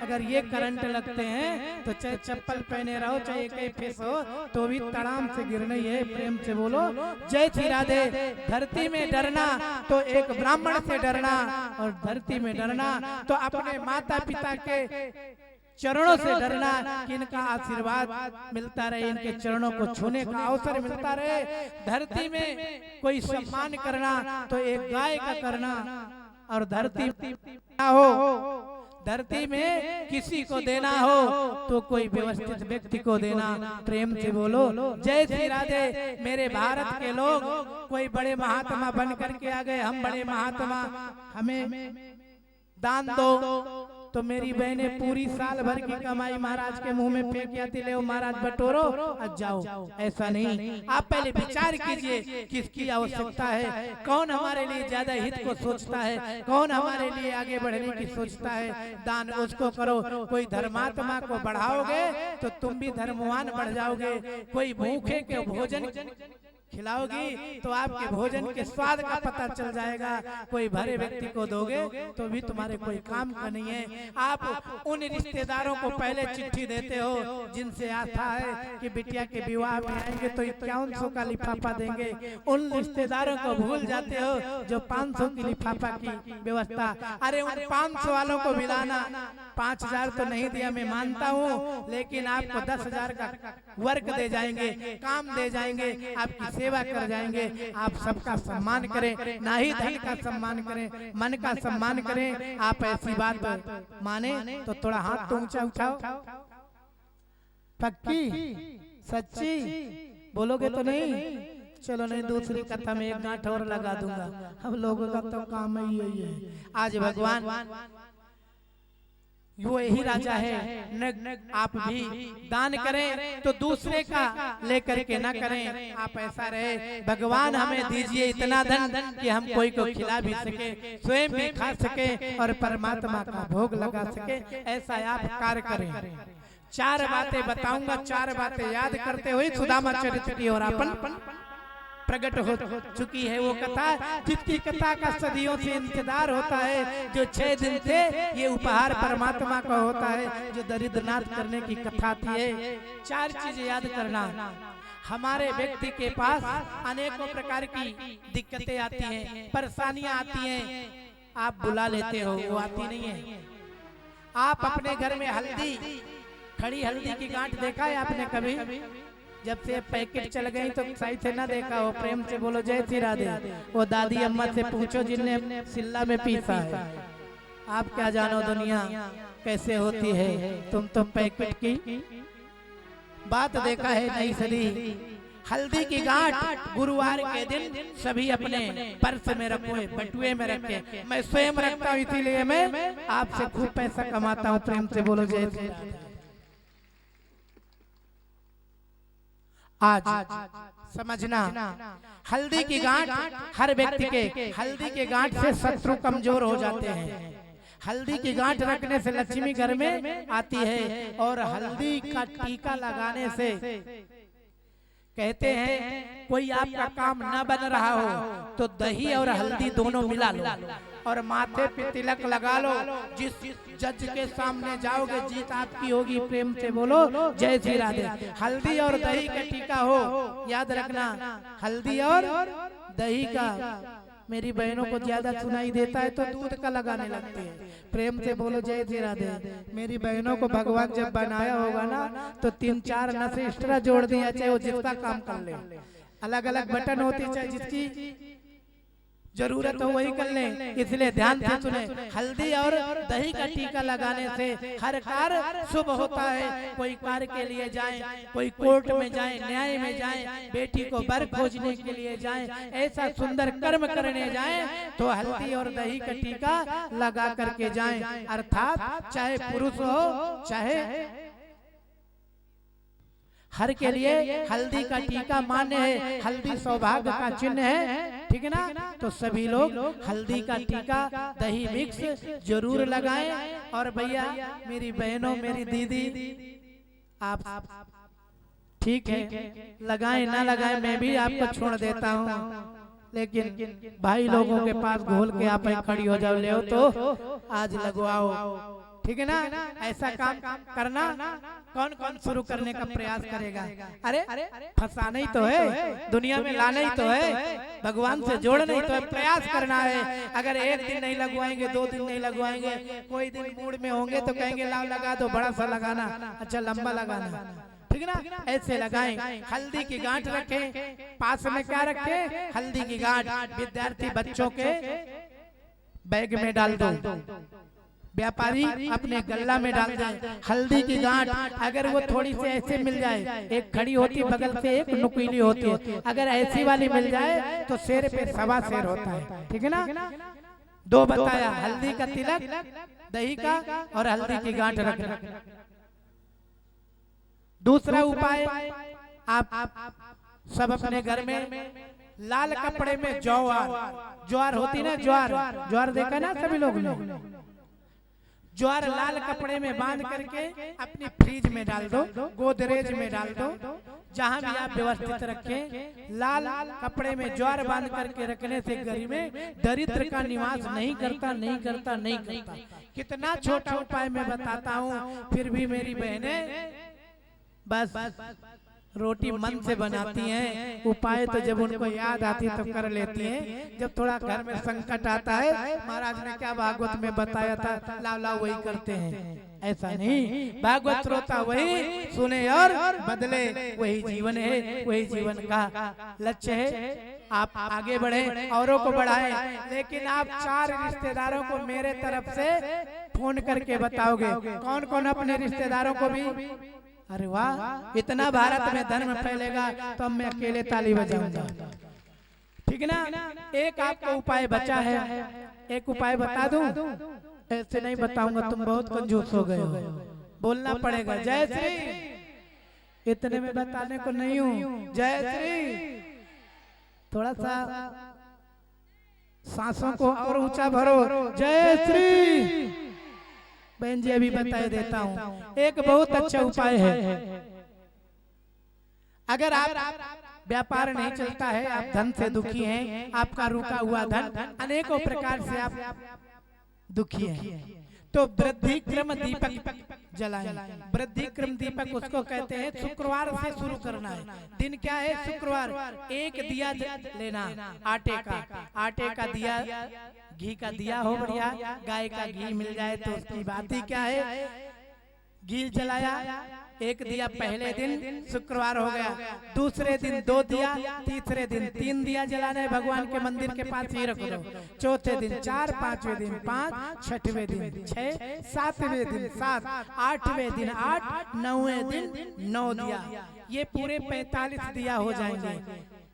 अगर ये करंट लगते हैं तो चाहे चप्पल पहने रहो, चाहे कई फेस हो, तो भी तड़ाम से गिरना ही है। प्रेम से बोलो जय श्री राधे। धरती में डरना तो एक ब्राह्मण से डरना, और धरती में डरना तो अपने माता पिता के चरणों से डरना कि इनका आशीर्वाद मिलता रहे, इनके चरणों को छूने का अवसर मिलता रहे। धरती में कोई सम्मान करना तो एक गाय का करना, और धरती ना हो, धरती में किसी को देना हो तो कोई व्यवस्थित व्यक्ति को देना। प्रेम से बोलो जय श्री राधे। मेरे भारत के लोग कोई बड़े महात्मा बन करके आ गए, हम बड़े महात्मा, हमें दान दो, तो मेरी बहनें पूरी साल भर की कमाई महाराज के मुंह में फेंक आती, ले महाराज बटोरो और जाओ। ऐसा नहीं, आप पहले विचार कीजिए किसकी आवश्यकता है, कौन हमारे लिए ज्यादा हित को सोचता है, कौन हमारे लिए आगे बढ़ने की सोचता है, दान उसको करो। कोई धर्मात्मा को बढ़ाओगे तो तुम भी धर्मवान बढ़ जाओगे। कोई भूखे के भोजन खिलाओगी तो आपके भोजन के स्वाद का पता चल जाएगा। कोई भरे व्यक्ति को दोगे तो भी तुम्हारे कोई काम का नहीं है। आप उन रिश्तेदारों को पहले चिट्ठी देते हो जिनसे आता है कि बिटिया के विवाह में आएंगे तो 5100 का लिफाफा देंगे। उन रिश्तेदारों को भूल जाते हो जो 500 की लिफाफा की व्यवस्था। अरे उन 500 वालों को मिलाना, 5000 तो नहीं दिया मैं मानता हूँ, लेकिन आपको 10,000 का वर्क दे जाएंगे, काम दे जाएंगे, आपकी सेवा कर जाएंगे। आप सबका सम्मान करें, ना ही धन का सम्मान करें, मन का सम्मान करें। आप ऐसी बात माने तो थोड़ा हाथ तो ऊंचा उठाओ। पक्की सच्ची बोलोगे तो नहीं? चलो नहीं, दूसरी कथा में एक गांठ और लगा दूंगा। हम लोगों का तो काम ही यही है। आज भगवान वो यही राजा है, आप भी दान करें तो दूसरे का लेकर के ना करें। आप ऐसा रहे, भगवान हमें दीजिए इतना धन कि हम कोई को खिला भी सके, स्वयं भी खा सके और परमात्मा का भोग लगा सके। ऐसा आप कार्य करें। 4 बातें बताऊंगा, 4 बातें याद करते हुए सुदामा चरित्र की ओर अपन प्रकट हो चुकी है। वो कथा जिसकी कथा का सदियों से इंतजार होता है, जो 6 दिन से ये उपहार परमात्मा का होता है, जो दरिद्रनाथ करने की कथा थी है। 4 चीजें याद करना। हमारे व्यक्ति के पास अनेकों प्रकार की दिक्कतें आती हैं, परेशानियां आती हैं, आप बुला लेते हो, वो आती नहीं है। आप अपने घर में हल्दी, खड़ी हल्दी की गांठ देखा है आपने कभी? जब से पैकेट चल गई तो सही से ना देखा हो। प्रेम से बोलो जय श्री राधे। वो दादी अम्मा से पूछो जिनने सिल्ला में पीसा है। आप क्या जानो दुनिया कैसे होती है, तुम तो पैकेट की बात देखा है नहीं सदी। हल्दी की गांठ गुरुवार के दिन सभी अपने पर्स में रखो, बटुए में रखे। मैं स्वयं रखता हूँ, इसीलिए मैं आपसे खूब पैसा कमाता हूँ। प्रेम से बोलो जय श्री राधे। आज समझना, हल्दी की गांठ हर व्यक्ति के, हल्दी के गांठ से शत्रु कमजोर हो जाते हैं। हल्दी की गांठ रखने से लक्ष्मी घर में आती है, और हल्दी का टीका लगाने से कहते हैं कोई आपका काम न बन रहा हो तो दही और हल्दी दोनों मिला लो और माथे पे तिलक लगा लो। जिस जज के सामने जाओगे जीत आपकी होगी। प्रेम से बोलो जय श्री राधे। हल्दी और दही का टीका हो, याद रखना, हल्दी और दही का। मेरी बहनों को ज्यादा सुनाई देता है तो दूध का लगाने लगते हैं। प्रेम से बोलो जय श्री राधे। मेरी बहनों को भगवान जब बनाया होगा ना तो 3-4 नसें एक्स्ट्रा जोड़ दिया, चाहे वो जिसका काम कर ले। अलग अलग बटन होती, चाहे जिसकी जरूरत हो वही कर लें। इसलिए ध्यान से सुने, हल्दी और दही का टीका लगाने से हर कार्य शुभ होता है। कोई कार्य के लिए जाएं, कोई कोर्ट में जाएं, न्याय में जाएं, बेटी को वर खोजने के लिए जाएं, ऐसा सुंदर कर्म करने जाएं तो हल्दी और दही का टीका लगा करके जाएं। अर्थात चाहे पुरुष हो चाहे हर के लिए हल्दी का टीका मान्य है। हल्दी सौभाग्य का चिन्ह है, ठीक है ना? तो सभी लोग हल्दी का टीका दही मिक्स जरूर लगाएं। और भैया मेरी बहनों, मेरी दीदी, आप ठीक है लगाएं ना लगाएं, मैं भी आपको छोड़ देता हूँ, लेकिन भाई लोगों के पास घोल के आप खड़ी हो जाओ, ले तो आज लगवाओ। ठीक है ना। ऐसा काम करना कौन कौन शुरू करने का प्रयास करेगा? अरे फंसाना ही तो है, दुनिया में लाना ही तो है, भगवान से जोड़ना ही तो है, प्रयास करना है। अगर एक दिन नहीं लगवाएंगे, 2 दिन नहीं लगवाएंगे, कोई दिन मूड में होंगे तो कहेंगे लाओ लगा दो, बड़ा सा लगाना, अच्छा लंबा लगाना, ठीक है ना। ऐसे लगाएं। हल्दी की गांठ रखें, पास में क्या रखें? हल्दी की गांठ। विद्यार्थी बच्चों के बैग में डाल दो, व्यापारी अपने गल्ला में डाल दे। हल्दी की गांठ अगर वो थोड़ी सी ऐसे मिल जाए, एक खड़ी होती बगल से, एक नुकीली होती है, अगर ऐसी वाली मिल जाए तो शेर पे सवा शेर होता है, ठीक है ना। 2 बताया, हल्दी का तिलक, दही का, और हल्दी की गांठ रखना। दूसरा उपाय, आप सब अपने घर में लाल कपड़े में ज्वार होती ना, ज्वार देखा ना सभी लोग ने, ज्वार लाल कपड़े में बांध करके अपनी फ्रिज में डाल दो, गोदरेज में डाल दो, जहां भी आप व्यवस्थित रखें। लाल कपड़े में ज्वार बांध करके रखने से घर में दरिद्र का निवास नहीं करता। कितना छोटा उपाय मैं बताता हूँ, फिर भी मेरी बहनें बस रोटी मन से बनाती हैं, उपाय तो जब उनको याद आती तो कर लेती हैं। जब थोड़ा घर में संकट आता है, महाराज ने क्या भागवत में बताया था, लाव वही करते हैं। ऐसा नहीं, भागवत श्रोता वही सुने और बदले, वही जीवन है, वही जीवन का लक्ष्य है। आप आगे बढ़े, औरों को बढ़ाएं, लेकिन आप 4 रिश्तेदारों को मेरे तरफ से फोन करके बताओगे। कौन कौन अपने रिश्तेदारों को भी? अरे वाह, इतना भारत में धर्म फैलेगा तो मैं अकेले ताली बजाऊंगा, ठीक है ना। एक आपका उपाय बचा है, एक उपाय बता दूं? ऐसे नहीं बताऊंगा, तुम बहुत कंजूस हो गए हो, बोलना पड़ेगा। जय श्री, इतने में बताने को नहीं हूं। जय श्री, थोड़ा सा सांसों को और ऊंचा भरो। जय श्री। बहन जी अभी बताए देता हूँ, एक बहुत अच्छा उपाय है। अगर आप व्यापार नहीं चलता है, आप धन से दुखी हैं, आपका रुका हुआ धन अनेकों प्रकार से आप दुखी हैं, तो वृद्धिक्रम दीपक जलाएं। वृद्धिक्रम दीपक उसको कहते हैं, शुक्रवार से शुरू करना है। दिन क्या है? शुक्रवार। एक दिया लेना आटे का दिया, घी का दिया हो बढ़िया, गाय का घी मिल जाए तो उसकी बात ही क्या है। घी जलाया, एक दिया पहले दिन शुक्रवार हो गया, दूसरे दिन 2 दिया, तीसरे दिन 3 दिया जलाना है, भगवान के मंदिर के पास ही रख दो। चौथे दिन 4, 5वें दिन 5, 6वें दिन 6, 7वें दिन 7, 8वें दिन 8, 9वें दिन 9 दिया। ये पूरे 45 दिया हो जाएंगे।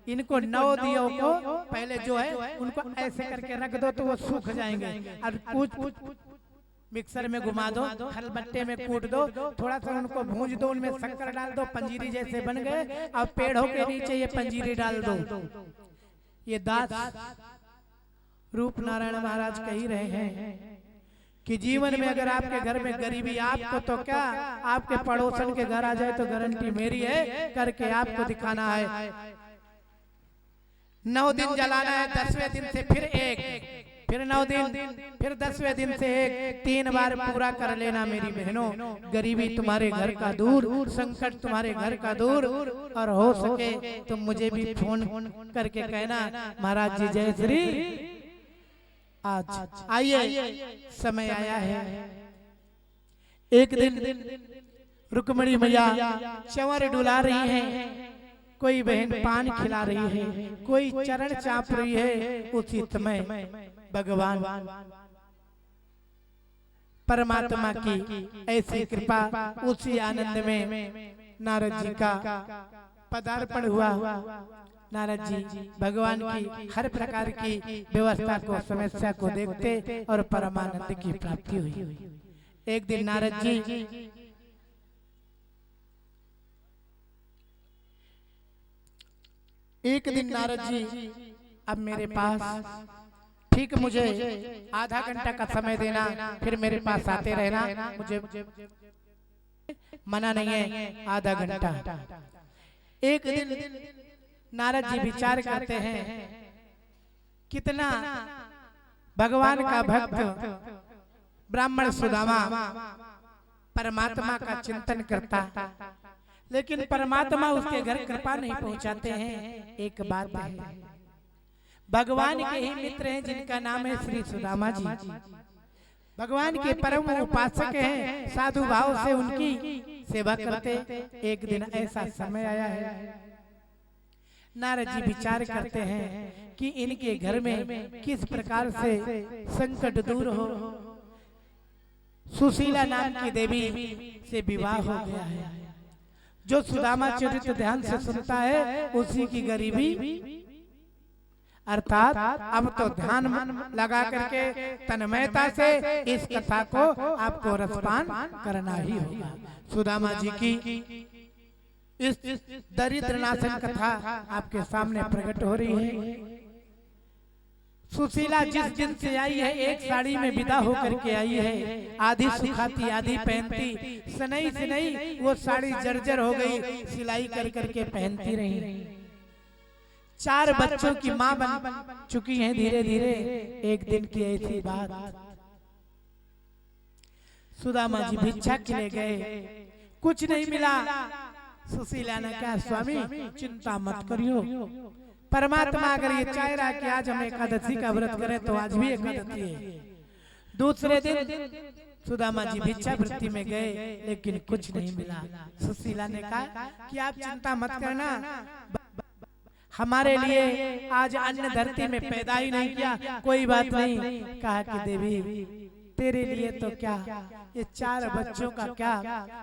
इनको 9 दियों को पहले जो है उनको ऐसे करके रख दो तो वो सूख जाएंगे, और कुछ मिक्सर में घुमा दो, खलबट्टे में कूट दो, थोड़ा सा उनको भूंज दो, उनमें शक्कर डाल दो, पंजीरी जैसे बन गए। और पेड़ों के नीचे ये पंजीरी डाल दो। ये दास रूप नारायण महाराज कह ही रहे हैं कि जीवन में अगर आपके घर में गरीबी आपको तो क्या, आपके पड़ोसन के घर आ जाए तो गारंटी मेरी है, करके आपको दिखाना है। 9 दिन जलाना है, 10वें दिन से फिर 1, फिर 9 दिन, फिर 10वें दिन से 1, 3 बार पूरा कर लेना मेरी बहनों। गरीबी तुम्हारे घर का दूर, संकट तुम्हारे घर का दूर, और हो सके तो मुझे भी फोन करके कहना, महाराज जी जय श्री। आज आइए, समय आया है। एक दिन रुक्मणी मैया चंवर डुला रही हैं, कोई बहन पान खिला रही है, कोई चरण चाप रही है। उसी समय भगवान परमात्मा की ऐसी कृपा, उसी आनंद में नारद जी का पदार्पण हुआ। नारद जी भगवान की हर प्रकार की व्यवस्था को, समस्या को देखते और परमानंद की प्राप्ति हुई। एक दिन नारद जी अब मेरे पास, ठीक मुझे आधा घंटा का समय देना, फिर मेरे पास आते रहना, मुझे मना नहीं है, आधा घंटा। एक दिन नारद जी विचार करते हैं, कितना भगवान का भक्त ब्राह्मण सुदामा परमात्मा का चिंतन करता, लेकिन परमात्मा उसके घर कृपा नहीं पहुंचाते हैं। एक बात है, भगवान के ही मित्र हैं जिनका नाम है श्री सुदामा जी। भगवान के परम उपासक हैं, साधु भाव से उनकी सेवा करते। एक दिन ऐसा समय आया है, नारद जी विचार करते हैं कि इनके घर में किस प्रकार से संकट दूर हो। सुशीला नाम की देवी से विवाह हो गया है। जो सुदामा चरित्र ध्यान से सुनता है उसी की गरीबी, अर्थात अब तो ध्यान लगा करके तन्मयता से इस कथा को आपको रसपान करना ही होगा। सुदामा जी की इस दरिद्र नाशन कथा आपके सामने प्रकट हो रही है। सुशीला जिस दिन से आई है, एक साड़ी में विदा होकर के आई है, आधी सुखाती आधी पहनती, सनई सनई वो साड़ी जर्जर हो गई, सिलाई कर करके पहनती रही। 4 बच्चों की माँ बन चुकी हैं धीरे धीरे। एक दिन की ऐसी बात, सुदामा जी भिक्षा के लिए गए, कुछ नहीं मिला। सुशीला ने कहा, स्वामी चिंता मत करियो, परमात्मा अगर ये चाह रहा कि आज हम एकादशी का व्रत करें तो आज भी एकादशी है। दूसरे दिन सुदामा जी भिक्षा वृत्ति में गए, लेकिन कुछ नहीं मिला। सुशीला ने कहा कि आप चिंता मत करना, हमारे लिए आज अन्न धरती में पैदा ही नहीं किया, कोई बात नहीं। कहा कि देवी तेरे लिए तो क्या, ये 4 बच्चों का क्या।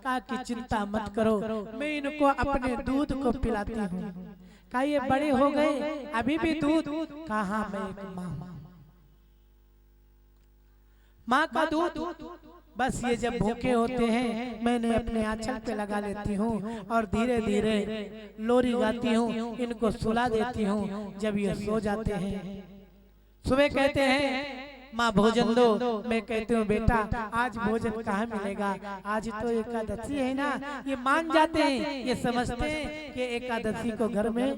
कहा कि चिंता मत करो, मैं इनको अपने दूध को पिलाती हूँ। कहा ये बड़े हो गए अभी भी दूध। कहा मैं एक माँ का दूध, बस ये जब भूखे होते हैं मैंने अपने आंचल पे लगा लेती हूँ और धीरे धीरे लोरी गाती हूँ, इनको सुला देती हूँ। जब ये सो जाते हैं, सुबह कहते हैं माँ भोजन दो, मैं कहती हूँ बेटा आज भोजन कहाँ मिलेगा, आज तो एकादशी है ना। ये मान जाते हैं, ये समझते हैं कि एकादशी को घर में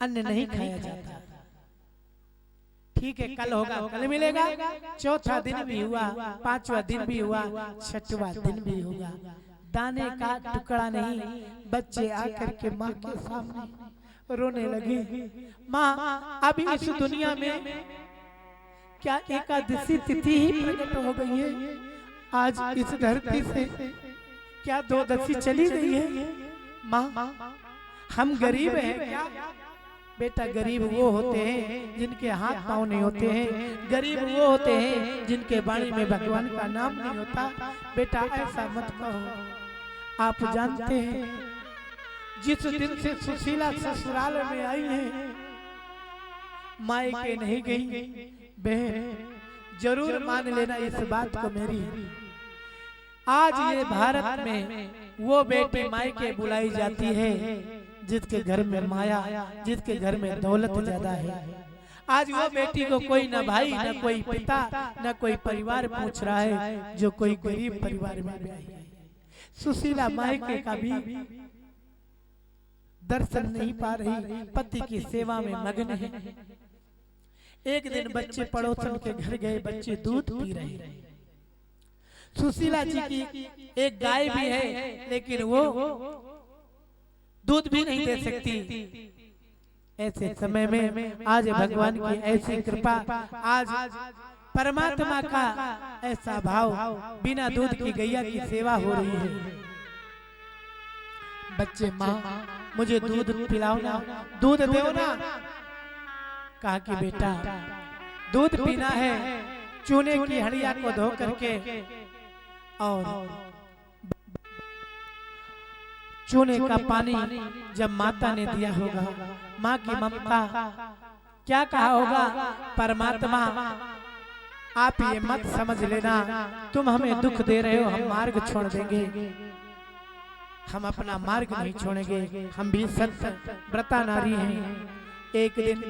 अन्न नहीं खाया जाता। ठीक है, कल होगा, कल मिलेगा। चौथा दिन भी हुआ, 5वां दिन भी हुआ, 6वां दिन भी होगा, दाने का टुकड़ा नहीं। बच्चे आकर के माँ के सामने रोने लगे, माँ अभी इस दुनिया में क्या एकादशी तिथि ही प्रकट हो गई है, आज इस धरती से क्या 2 दशी चली गई है। माँ हम गरीब हैं क्या। बेटा गरीब वो होते हैं जिनके हाथ पांव नहीं होते हैं, गरीब वो होते हैं जिनके वाणी में भगवान का नाम नहीं होता। बेटा ऐसा मत कहो, आप जानते हैं जिस दिन से सुशीला ससुराल में आई है मायके नहीं गई। बहन जरूर मान लेना इस बात को मेरी, आज ये भारत में वो बेटी मायके बुलाई जाती है जिसके घर में माया, जिसके घर में दौलत ज्यादा है। आज वो बेटी को कोई न भाई न कोई पिता न कोई परिवार पूछ रहा है, जो कोई गरीब परिवार में आई है। सुशीला मायके का भी दर्शन नहीं पा रही, पति की सेवा में मग्न है। एक दिन बच्चे पड़ोसन के घर गए, बच्चे दूध पी रहे हैं। सुशीला जी की एक गाय भी है, लेकिन वो दूध भी नहीं दे सकती। ऐसे समय में आज भगवान की ऐसी कृपा, आज परमात्मा का ऐसा भाव, बिना दूध की गैया की सेवा हो रही है। बच्चे माँ मुझे दूध पिलाओ ना, दूध दो ना। कहा कि बेटा दूध पीना है, चूने की हड़िया को धो करके और चूने का पानी जब माता ने दिया होगा, माँ की ममता क्या कहा होगा, परमात्मा आप ये मत समझ लेना तुम हमें दुख दे रहे हो, हम मार्ग छोड़ देंगे, हम अपना मार्ग नहीं छोड़ेंगे, हम भी सत्य व्रता नारी हैं। एक दिन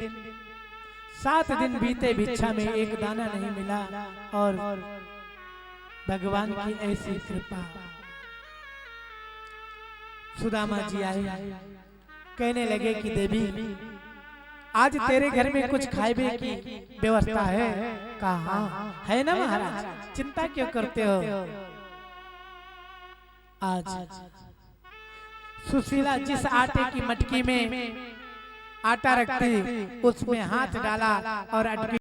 7 दिन बीते, भिक्षा में एक दाना नहीं मिला और भगवान की ऐसी कृपा। सुदामा जी आए, कहने लगे कि देवी आज तेरे घर में कुछ खाए की व्यवस्था है? कहा है ना महाराज, चिंता क्यों करते हो? आज सुशीला जिस आटे की मटकी में आटा रखती उसमें हाथ डाला और अटकी